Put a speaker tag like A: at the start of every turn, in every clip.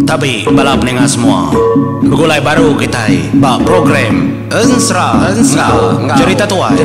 A: Tapi balap ninga semua begulai baru kita ba program Ensra cerita tuai.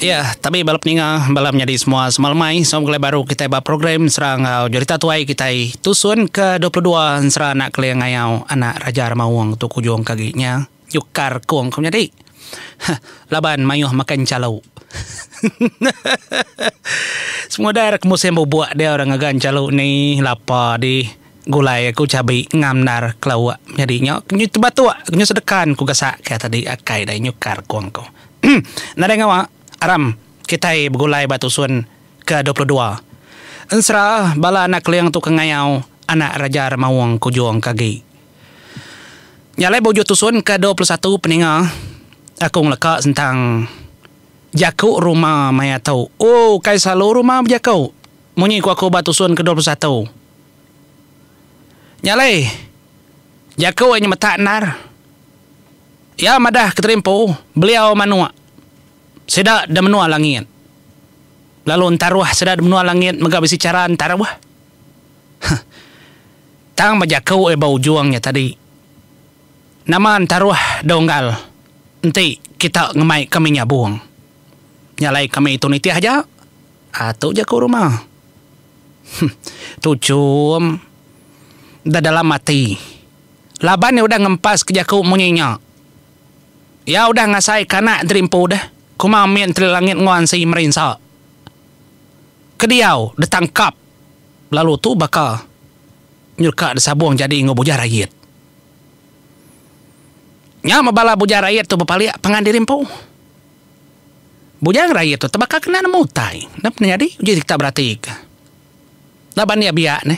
A: Ya, tapi balap ninga balap jadi semua semalamai begulai baru kita ba program serang cerita tuai kita tusun ke 22 serang anak kalian ngayau anak Raja Ramawang tu kujung kaginya yukar kuang kau jadi laban mayuh makan calau. Semua daerah musim buat dia orang ngagan calau ni lapa di gulai aku cabai ngamnar kelawak jadinya nyu batu nyu sedekan ku gasak kayak tadi akai dai nyukar kuang kau. Nada ngawa aram kita begulai batu sun ke 22 ensra bala anak liang tu kengayau anak Raja Ramawang kujung kagi nyalai bojo tusun ke 21 peninga aku ngeleka tentang jaku rumah maya tau kai selalu rumah jaku munyi ku aku batu sun ke 21 nyalai jaku hanya metak nar ya madah keterimpu beliau manua sedak da menua langit lalu antaruah sedak da menua langit megabisi cara antaruah tang majakau bau juangnya tadi nama antaruah donggal nanti kita ngemai kami nyabung nyalai kami itu niti aja atau jaku rumah tu cum da dalam mati laban udah ngempas ke jaku munyinya ya udah ngasai kana terimpu dah kumamin tri langit nguan si merinsa kediau ditangkap lalu tu bakal nyurka disabung jadi ngobujar rakyat nya mabala bujar rakyat tu bapaliak pangandirimpu bujang rakyat tu tabaka kena mutai nap jadi uji kita berarti laban dia biak ne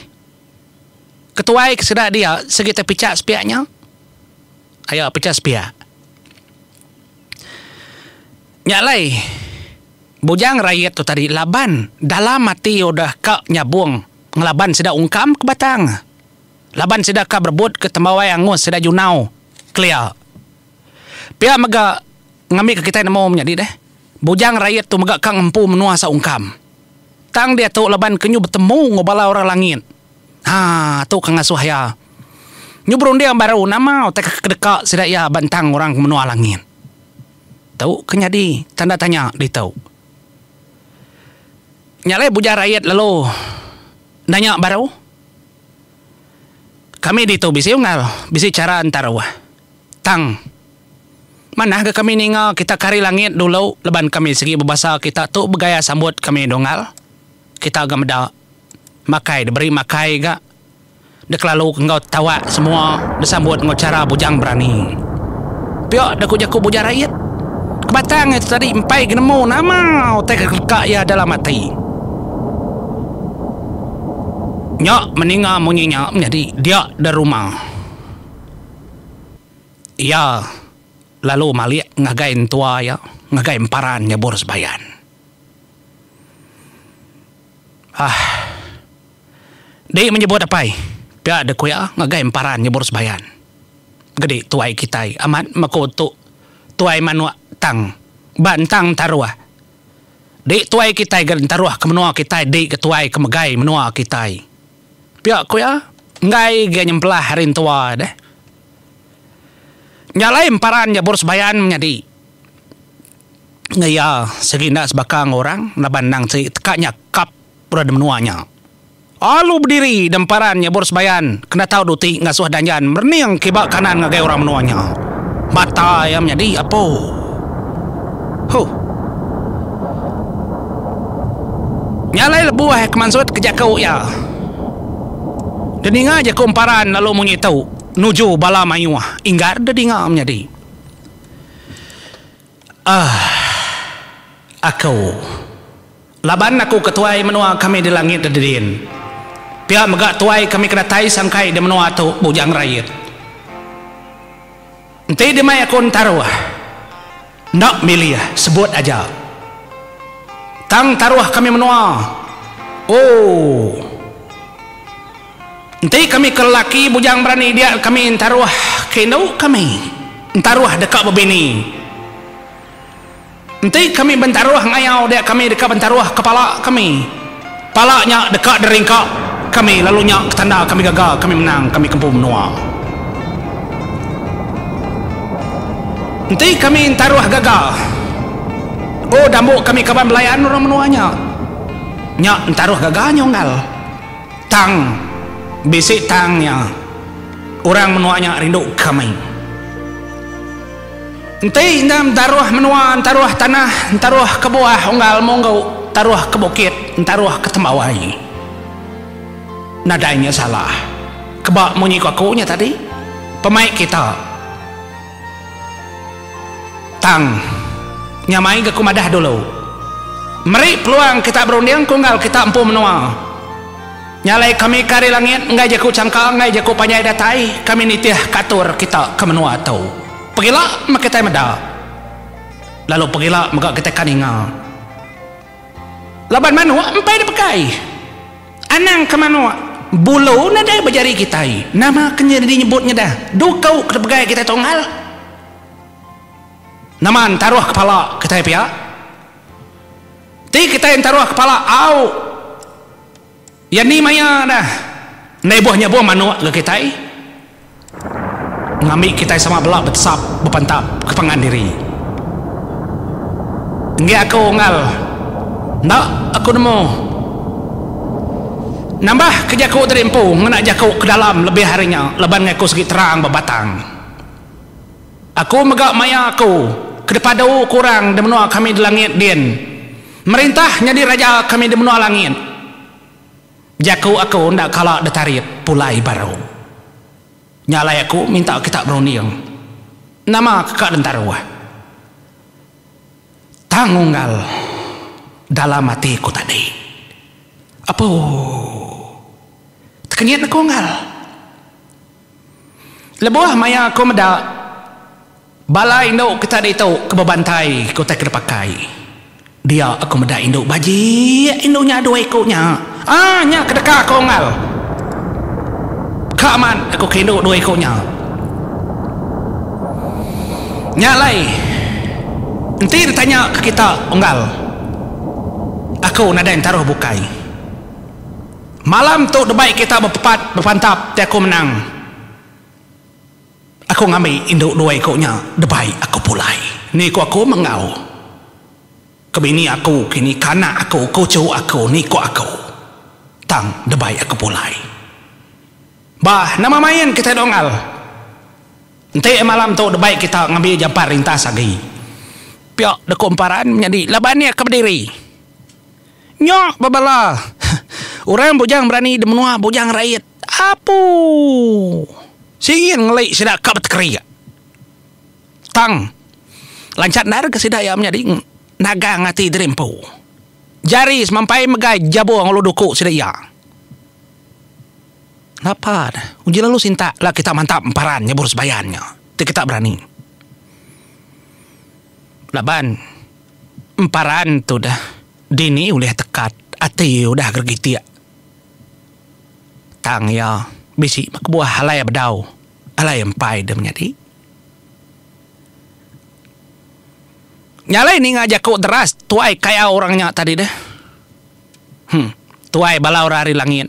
A: ketuai kesedak dia segita picak sepiaknya ayo picak sepiak nyalai bujang rakyat tu tadi laban dalam mati udah kak nyabung ngelaban sedak ungkam ke batang laban sedak ka berebut ke tembawai angus sedak junau clear pia mega ngambil ke kita namo menjadi deh bujang rakyat tu mega kang empu menua sa ungkam tang dia tu laban kenyu bertemu ngobala orang langit tu kang asuh ya nyubrun dia baru nama tek kedekak sedak ya bantang orang menua langit tahu kenyadi tanda tanya di tahu nyalai bujar rakyat lalu nanya baru kami di tahu bisi ungal bisi cara antarawah tang mana ke kami ningal kita kari langit dulu leban kami segi berbahasa kita tu bergaya sambut kami dongal kita agak meda makai diberi makai gak dek lalu engkau tawa semua disambut ngau cara bujang berani piok deku jaku bujar rakyat kebatang itu tadi empai genemu nama otak kekak ya dalam mati nyak meninggal munyinya menjadi dia dari rumah ya lalu malik ngagain tua ya ngagain paran ya boros bayan dia menyebut apa pihak deku ya ngagain paran ya boros bayan gede tuai kita amat makoto tuai manua tang bantang taruah dek tuai kita gan taruah ke menua kita dek ketuai ke megai menua kita pihak ku ya ngai ge nyemplah harin tua deh nyalai emparan ya boros bayan menjadi ngaya segina sebakang orang laban nang tekaknya kap pura menuanya alu berdiri demparan ya boros bayan kena tahu duti ngasuh danjan merniang kibak kanan ngagai orang menuanya mata yang menjadi apa nyalai lebuah kemansut kejakau ya deninga aja kumparan lalu munyi tahu nuju bala mayuah inggar deninga menjadi aku laban aku ketuai menua kami di langit dedin pihak megak tuai kami kena tai sangkai di menua tu bujang rakyat ente demai aku taruah nak milih sebut aja tang taruah kami menua Nanti kami kelaki bujang berani dia kami taruh kendo kami taruh dekat bebini. Nanti kami bentaruh ngayau dia kami dekat bentaruh kepala kami. Palanya dekat deringkak kami lalunya ketanda kami gagal kami menang kami kempu menua. Nanti kami taruh gagal. Oh dambuk kami kaban belayan orang menuanya. Nyak taruh gagal nyonggal. Tang bisik tangnya orang menuanya rindu kami. Nanti dalam taruh menua taruh tanah taruh ke bawah unggal monggo taruh ke bukit taruh ke tembawai. Nadanya salah kebak munyi kuakunya tadi pemain kita tang nyamai ke kumadah dulu meri peluang kita berunding kunggal kita empu menua nyalai kami kari langit ngai jaku cangkang ngai jaku panyai datai kami nitih katur kita ke menua tau pergilah mak kita meda lalu pergilah mak kita kaninga laban manua empai dipakai anang ke manua bulu nada berjari kita nama kenya dinyebutnya dah dukau ke pegai kita tonggal naman taruh kepala kita pihak ti kita yang taruh kepala au yang ni maya dah nebuhnya buah manua ke kita ngambil kita sama belak betsap berpantap ke pangan diri enggak aku ngal nak aku nemu nambah kejaku dari empu ngenak jaku ke dalam lebih harinya leban ngaku segi terang berbatang aku megak maya aku ke depan kurang di menua kami di langit din merintah jadi raja kami di menua langit jaku aku ndak kalah detarit pulai baru nyalai aku minta kita berunding nama kakak dentaruah tangunggal dalam hatiku tadi apa tekenyat aku ngal lebuah maya aku meda balai induk kita itu ke bebantai ku tak pakai dia aku meda induk baji induknya dua ekornya nya kedekah aku ngal kaman aku ke induk dua ekornya nyalai nanti ditanya ke kita unggal aku nada yang taruh bukai malam tu debaik kita berpantap aku menang aku ngambil induk dua ekornya debaik aku pulai ni aku mengau kebini aku kini kanak aku kucu aku ni aku tang debaik aku pulai bah nama main kita dongal nanti malam tu debaik kita ngambil jampar rintas lagi piak deku emparan menjadi labannya ke berdiri nyok babala orang bujang berani di menua bujang rakyat apu singin ngelik sidak kabat keria tang lancat nar ke sidak ya menjadi naga ngati derempu jari semampai megai jabo ngeluduku sidak ya lapar uji lalu sinta lah kita mantap emparannya boros bayannya kita berani laban emparan tu dah dini ulih tekat ati udah gergitia tang ya bisi mak buah halai bedau halai empai dia menjadi nyalai ni ngajak kau deras tuai kayak orangnya tadi deh tuai balau rari langit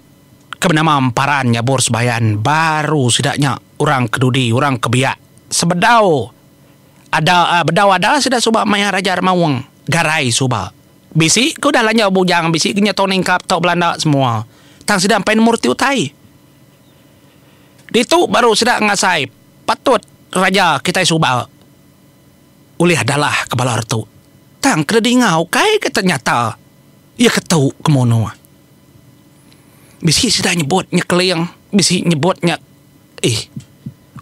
A: kebenama emparannya boros bayan baru sidaknya orang kedudi orang kebiak sebedau ada bedau ada sudah suba maya raja mawang garai suba bisi kau dah lanya bujang bisi kenya toning kap tau Belanda semua tang sedang pain murti utai itu baru sedang ngasai patut raja kita suba ulih adalah kepala tu tang kedingau kai ke ternyata ia ketau kemono bisi sudah nyebutnya keleng bisi nyebutnya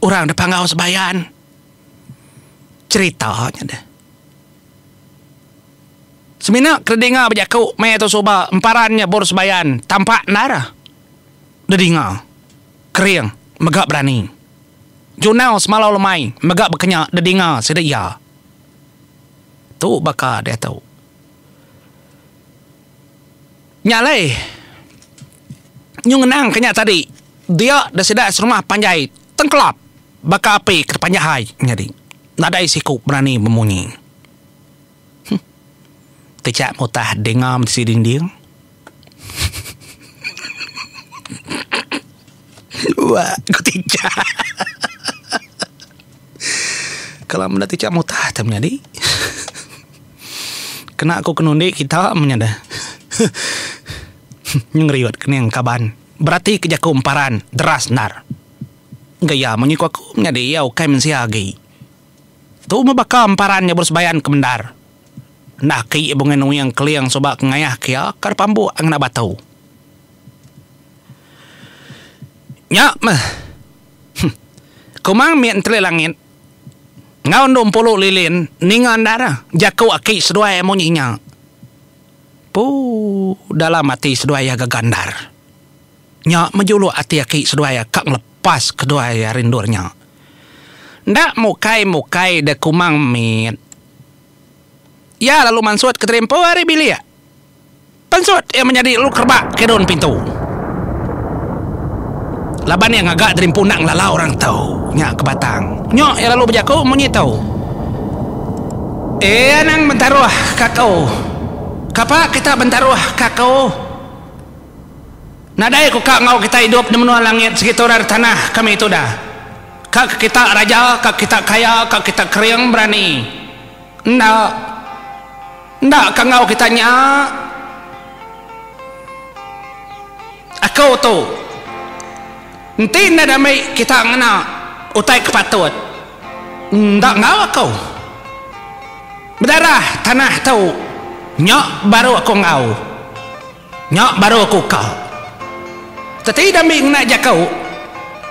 A: orang ada pangau sebayan ceritanya dah semina kedengar berjaku maya tu soba emparannya boros bayan tampak nara dedinga kering megak berani junau semalau lemai megak berkenyak dedinga sedia tu bakal dia tahu nyalai nyung nang kenyak tadi Dia dah sedak serumah panjai tengkelap baka api ke panjahai jadi. Nadai siku berani memunyi. Tecak mutah dengam si dinding. Wah, aku tecak. Kalau mana tecak mutah tak menjadi. Kena aku kenundi kita menyada. Nyengriwat kena yang kaban. Berarti kejaku umparan deras nar. Gaya menyiku aku menjadi yau kai mensiagi. Tu membaka umparannya bersebayan kemendar. Nah ki ibungen yang keliang sobak ngayah kia kar pambu ang nabatau. Nya mah. Kumang mien tele langit. Ngau 20 lilin ningan darah jaku aki seduai monyinya. Dalam hati seduaya gagandar. Nya menjulu hati aki seduaya kak lepas keduaya rindurnya. Ndak mukai de kumang mit. Ya lalu mansut ke trempo hari bilia. Pansut yang menjadi lu kerbak ke daun pintu. Laban yang agak dari punang lala orang tahu. Nya ke batang. Nyok ya lalu berjaku monyi tahu. Anang bentaruah kakau. Kapa kita bentaruah kakau. Nadai ku kak ngau kita hidup di menua langit sekitar tanah kami itu dah. Kak kita raja, kak kita kaya, kak kita kering berani. Ndak kak ngau kita nya. Aku tu. Nanti nak damai kita ngena utai kepatut. Ndak ngau aku. Berdarah tanah tahu. Nyok baru aku ngau. Nyok baru aku kau. Tetapi damai ngena jakau.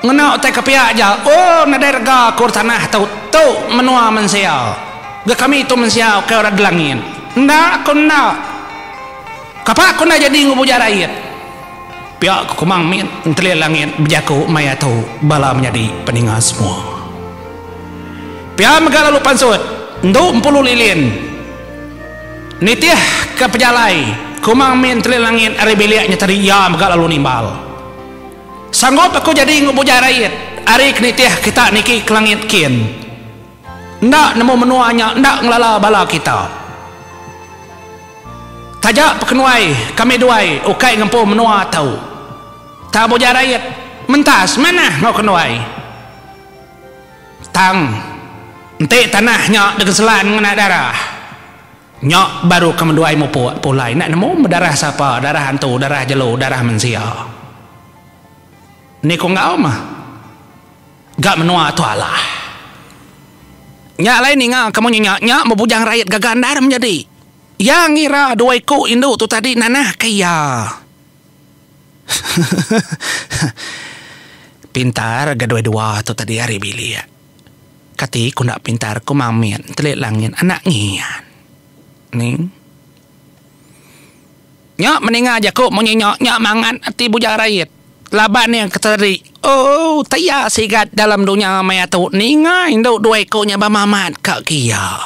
A: Ngena utai kepia aja. Oh nadai rega kur tanah tahu. Tu menua mensia. Gak kami itu mensia ke orang delangin. Ndak aku ndak. Kapak aku nak jadi ngubujar rakyat. Pihak kumang min telia langit berjaku maya tahu bala menjadi peningat semua. Pihak megala lu pansut nduk 10 lilin. Nitiah ke pejalai kumang min telia langit ari biliaknya tadi ya megala lu nimbal. Sanggup aku jadi ngubujar rakyat. Ari kenitiah kita niki ke langit kin. Ndak nemu menuanya, ndak ngelala bala kita. Tajak pekenuai kami duai ukai ngempu menua tahu. Tak bojar rakyat mentas mana mau kenuai. Tang ente tanahnya dengan selan ngena darah. Nyok baru kemenduai mu pulai nak nemu darah siapa? Darah hantu, darah jelo, darah mensia. Ni ko ngau mah. Gak menua tu Allah. Nyak lain ni ngau kamu nyak mau bujang rakyat gagandar menjadi. Yang ngira dua iku induk tu tadi nanah kaya. Pintar gadua-dua tu tadi hari bilia. Kati ku nak pintar ku mamian telit langit anak ngian. Ning. Nyok meninga aja ku nyok mangan ati bujang rakyat. Laban yang keteri. Oh, taya sigat dalam dunia maya tu ninga induk dua ikunya bamamat kak kia.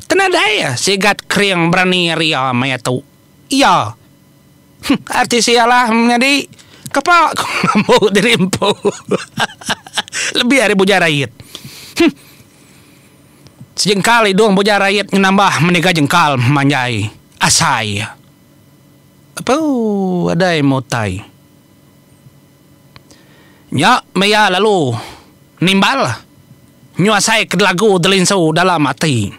A: Tenadaya sigat kering berani ria maya tu. Iya. Arti sialah menjadi kapak mau dirimpo. Lebih hari bujar rakyat. Sejengkal hidung bujar rakyat menambah menikah jengkal manjai asai. Apa ada yang mau tai. Nyak maya lalu nimbal. Nyuasai ke lagu delinsu dalam hati.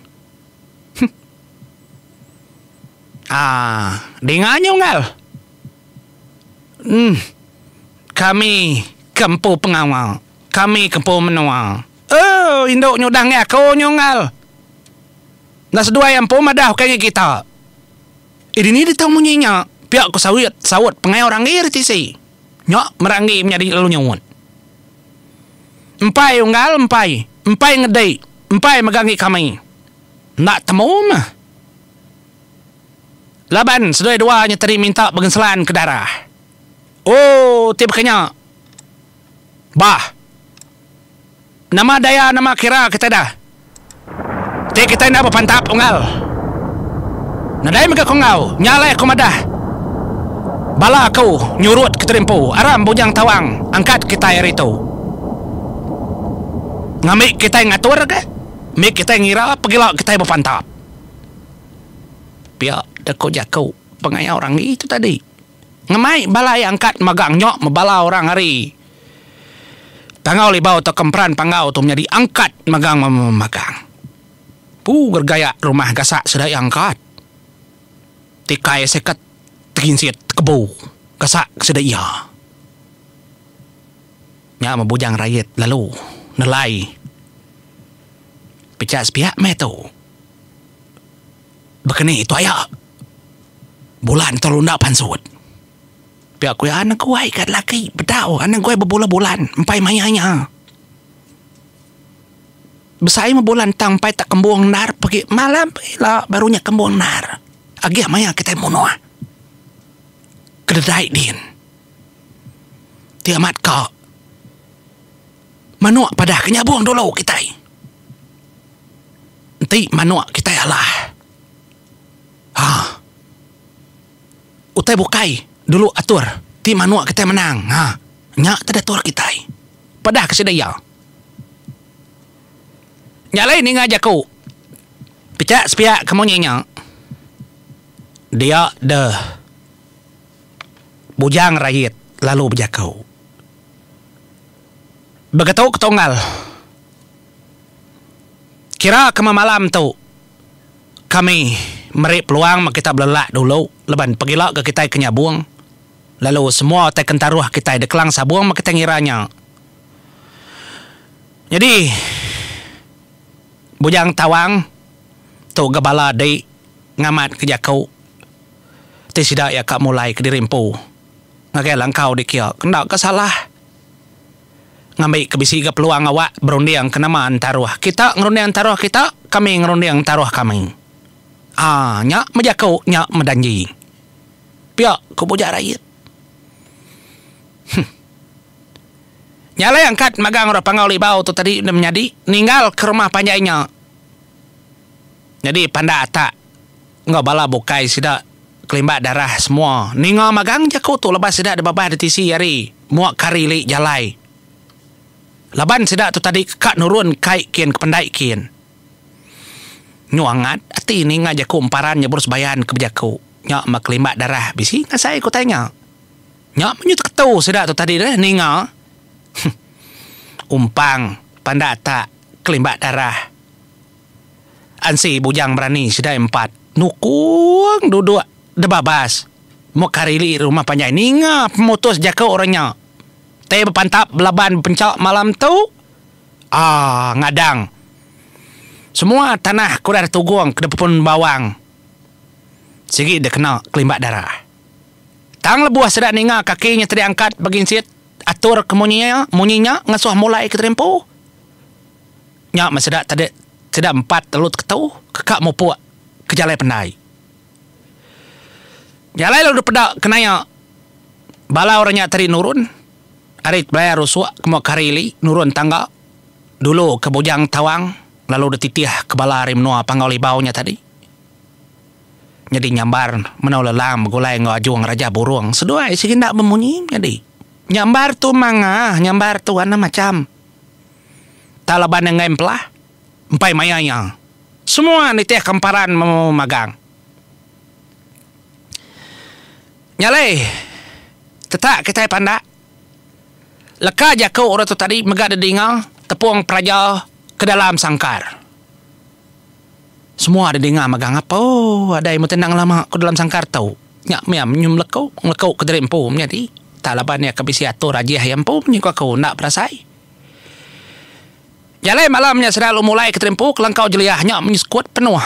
A: Dengannya ngal. Kami kempu pengawal. Kami kempu menua. Oh, induk nyudang aku nyongal. Nas dua yang pun madah kayaknya kita. Ini dia munyinya. Pihak ku sawut pengai orang ngerti sih. Nyok merangi menjadi lalu nyawut. Empai unggal empai ngedai. Empai megangi kami. Nak temu mah. Laban sedua-dua nyeteri minta bagenselan ke darah. Oh, tiap kenya. Bah. Nama daya nama kira kita dah. Kita nak berpantap unggal. Nadai mereka kongau, nyalai komadah. Bala kau nyurut ke terimpu. Aram bujang tawang. Angkat kita air itu. Ngamik kita yang ngatur ke? Mik kita yang ngira. Pergilah kita yang berpantap. Biar dekau jakau. Pengaya orang itu tadi. Ngamai bala yang angkat magang nyok. Membala orang hari. Pangau libau atau kempran pangau tu menjadi angkat magang memagang. Gergaya rumah gasak sudah angkat. Tikai sekat. Teginsit kebu kasak sedaya nya mabujang rakyat lalu nelai pecah sepiak meto bekeni itu ayak bulan terlunda pansut pihak kuya anak kuai kat laki bedau anak kuai berbulan-bulan empai mayanya besai mabulan tangpai tak kembuang nar pergi malam lah barunya kembuang nar agak maya kita munoa kedai din tiamat kau manuak pada kenyabuang dulu kita nanti manuak kita lah utai bukai dulu atur ti manuak kita menang nyak tak atur kita pada kesedaya nyalai ni ngajak ku pecah sepiak kamu nyenyak dia dah bujang rakyat lalu berjakau. Begitu ketonggal. Kira kema malam tu kami meri peluang kita belelak dulu leban pergilah ke kita kenyabuang. Lalu semua teken taruh kita deklang sabuang kita ngiranya. Jadi bujang tawang tu gabala day ngamat ke jakau. Tisida ya kak mulai ke dirimpu. Ngakai langkau dikia kena kesalah ngambil kebisi ke peluang awak berunding kenamaan taruh kita ngerunding taruh kita kami ngerunding taruh kami nyak mejakau nyak medanji pihak kubujak rakyat nyalai angkat magang orang pangau libau tu tadi udah menjadi ninggal ke rumah panjainya jadi panda tak nggak bala bukai sidak kelimbat darah semua. Ninga magang jakau tu lepas sedak ada babah detisi hari. Muak kari lik jalai. Laban sedak tu tadi kak nurun kai kian ke pendai kian. Nyuangat ati ninga jakau emparan nyebur sebayan ke bejakau. Nyak mak kelimbat darah. Bisi ngasai ku tanya. Nyak menyut ketau sedak tu tadi dah ninga. Umpang panda tak kelimbat darah. Ansi bujang berani sedak 4. Nukung duduk debabas mau karili rumah panjang ninga pemutus jaka orangnya teh berpantap belaban pencak malam tu ngadang semua tanah kuda tugung ke depan bawang segi dia kena kelimbat darah tang lebuah sedak ninga kakinya terangkat baginsit atur kemunyinya munyinya ngasuh mulai ke terempu nyak masedak tadi sedak 4 telut ketau kekak mau puak ke jalai pendai jalai lalu pedak kenanya bala orangnya tadi nurun arit bayar rusuk kemo karili nurun tangga dulu ke bujang tawang lalu detitiah ke bala rimnoa pangau libaunya tadi jadi nyambar menau lelam gulai ngajuang raja burung sedua isi ndak memunyi jadi nyambar tu manga nyambar tu ana macam talaban yang ngemplah empai mayanya semua nitiah kemparan memagang nyalai tetak kita pandak leka jakau orang tu tadi megak dedinga tepung praja ke dalam sangkar semua ada dengar magang apa ada yang tenang lama ke dalam sangkar tau nyak miam nyum lekau ke derempu menjadi talabannya kebisi atur raja yang pun nyuka kau nak perasai nyalai malamnya selalu mulai ke derempu kelangkau jeliahnya menyeskuat penuh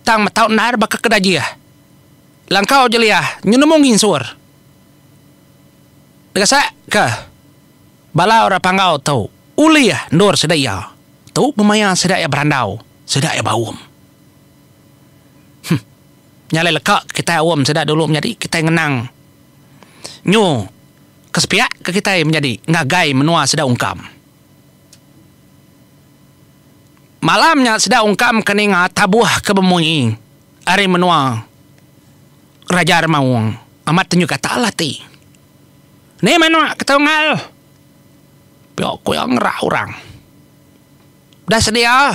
A: tang matau nar baka kedajiah langkau jeliah nyunumungin sur degasak ke bala orang pangau tau uliah nur sedaya tu memaya sedaya berandau sedaya bawum nyalai lekak kita awam sedak dulu menjadi kita ngenang nyu kesepiak ke kita menjadi ngagai menua sedak ungkam malamnya sedak ungkam keninga tabuh ke bemunyi ari menua Raja Armawang amat tunjuk kata Allah ti. Ni mana ketongal. Piok ku yang ngerah orang. Dah sedia.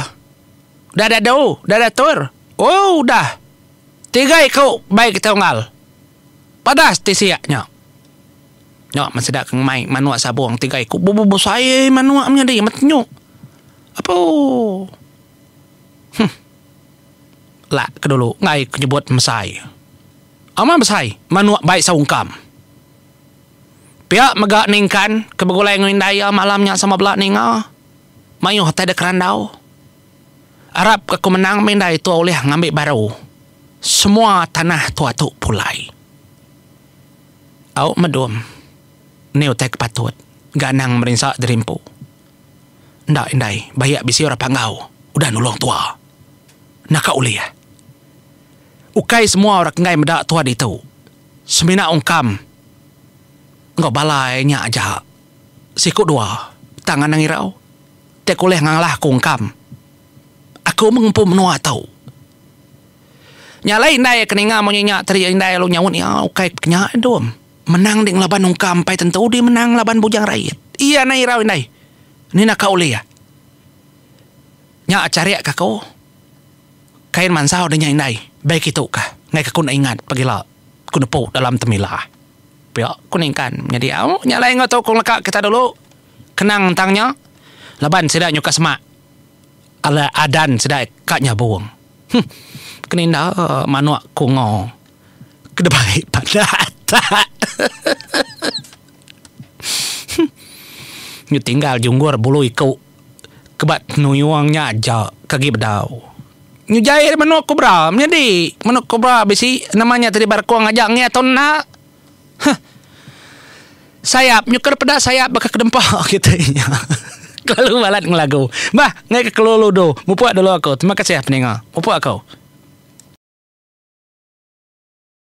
A: Dah ada do, dah ada tur. Oh, dah. 3 ikut baik ketongal. Padas ti siaknya. Nyok masedak kang mai manuak sabong 3 ikut. Bobo saya manuak nya di mat nyok. Apa? Lah kedulu ngai nyebut mesai. Ama mesai manuak baik saungkam. Pihak megak ningkan kebegulai ngindaya malamnya sama belak ninga. Mayuh tak ada kerandau. Arab aku menang mindai tu oleh ngambil baru. Semua tanah tua tu pulai. Au medum. Neu tak patut. Ganang merinsak derimpu. Ndak indai bayak bisi orang panggau. Udah nulung tua. Naka ulih. Ukai semua orang ngai medak tua itu. Semina ungkam. Ngau balainya aja. Sikut 2. Tangan nangirau. Tak boleh ngalah kungkam. Aku mengumpul menua tau. Nyalai indai keninga mau nyenyak teri indai lu nyawut ya ukai kenyak dom. Menang ding laban ungkam pai tentu dia menang laban bujang rakyat. Iya nairau indai. Ni nak kau ya. Nya cari kau. Kain mansau dan indai. Baik itu kah? Ngai aku nak ingat pagila ku nepuk dalam temilah. Piak kuningkan. Jadi nyalai ngau tau kong lekak kita dulu. Kenang tangnya. Laban sedak nyuka semak. Ala adan sedak kaknya buang. Keninda manuak kungo. Kedebai pada tak. Nyu tinggal junggur bulu ikut. Kebat nuyuangnya aja kaki bedau. Nyu jahir manuak kubra. Jadi manuak kubra besi namanya tadi barkuang ajangnya tonna. Sayap nyukar pada sayap bakal kedempak kitanya. Kalau balat ngelagu. Bah, ngai ke kelulu do. Mupuak dulu aku. Terima kasih pendengar. Mupuak kau.